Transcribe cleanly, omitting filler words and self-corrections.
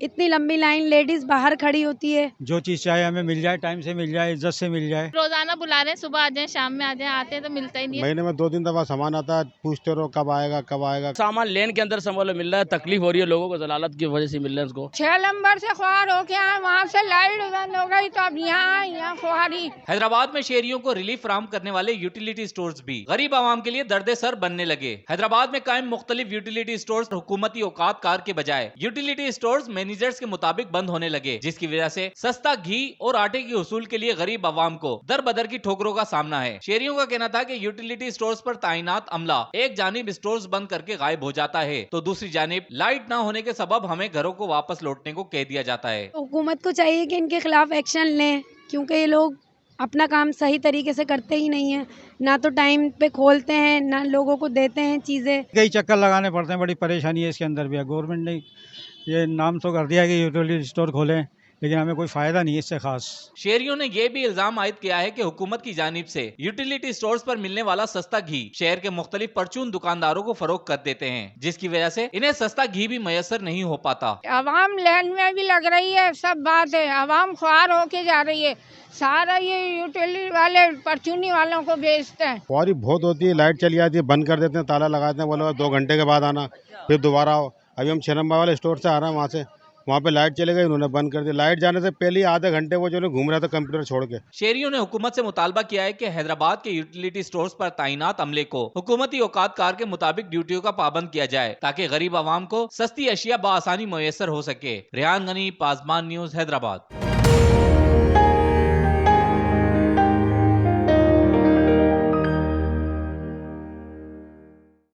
اتنی لمبی line ladies باہر کھڑی ہوتی ہے. جو چیز چاہے ہمیں مل جائے، ٹائم سے مل جائے، عزت سے مل جائے. روزانہ بلا رہے ہیں، صبح آ جائیں شام میں آ جائیں، آتے ہیں تو ملتا ہی نہیں ہے. مہینے میں 2-3 دفعہ سامان آتا ہے، پوچھتے رہو کب آئے گا کب آئے گا. سامان لین کے اندر سنبھالو مل رہا ہے، تکلیف ہو رہی ہے لوگوں کو، ضلالت کی وجہ سے مل رہا ہے اس کو. 6 نمبر سے خوار ہو کے آئے، وہاں سے لائٹ بند ہو گئی تو اب یہاں خواری. حیدرآباد میں شہریوں کو ریلیف فراہم کرنے والے یوٹیلیٹی سٹورز بھی غریب عوام کے لیے درد سر بننے لگے. حیدرآباد میں قائم مختلف یوٹیلیٹی سٹورز حکومتی اوقات کار کے بجائے یوٹیلیٹی سٹورز مینیجرز کے مطابق بند ہونے لگے، جس کی وجہ سے سستا گھی اور آٹے کے حصول کے لیے غریب عوام کو در بدر کی ٹھوکروں کا سامنا ہے. شہریوں کا کہنا تھا کہ یوٹیلیٹی سٹورز پر تعینات عملہ ایک جانب سٹورز بند کر کے غائب ہو جاتا ہے تو دوسری جانب لائٹ نہ ہونے کے سبب ہمیں گھروں کو واپس لوٹنے کو کہہ دیا جاتا ہے. حکومت کو چاہیے کہ ان کے خلاف ایکشن لیں، کیونکہ یہ لوگ اپنا کام صحیح طریقے سے کرتے ہی نہیں ہیں، نہ تو ٹائم پہ کھولتے ہیں نہ لوگوں کو دیتے ہیں چیزیں. کئی چکر لگانے پڑتے ہیں، بڑی پریشانی ہے اس کے اندر بھی. گورنمنٹ نے یہ نام تو کر دیا کہ یوٹیلیٹی اسٹور کھولیں، لیکن ہمیں کوئی فائدہ نہیں ہے اس سے خاص. شہریوں نے یہ بھی الزام عائد کیا ہے کہ حکومت کی جانب سے یوٹیلیٹی سٹورز پر ملنے والا سستا گھی شہر کے مختلف پرچون دکانداروں کو فروخت کر دیتے ہیں، جس کی وجہ سے انہیں سستا گھی بھی میسر نہیں ہو پاتا. عوام لائن میں بھی لگ رہی ہے، سب بات ہے، عوام خوار ہو کے جا رہی ہے. سارا یہ یوٹیلیٹی والے پرچونی والوں کو بیچتے ہیں. خواری بہت ہوتی ہے، لائٹ چلی جاتی ہے، بند کر دیتے ہیں، تالا لگاتے ہیں، بولے 2 گھنٹے کے بعد آنا، پھر دوبارہ آؤ. ابھی ہم 6 نمبر والے اسٹور سے آ رہے ہیں، وہاں پہ لائٹ چلے گئی، انہوں نے بند کر دی. لائٹ جانے سے پہلے آدھے گھنٹے وہ جو گھوم رہا تھا کمپیوٹر چھوڑ کے. شہریوں نے حکومت سے مطالبہ کیا ہے کہ حیدرآباد کے یوٹیلیٹی سٹورز پر تعینات عملے کو حکومتی اوقات کار کے مطابق ڈیوٹیوں کا پابند کیا جائے تاکہ غریب عوام کو سستی اشیاء بآسانی میسر ہو سکے. ریحان غنی، پاسبان نیوز، حیدرآباد.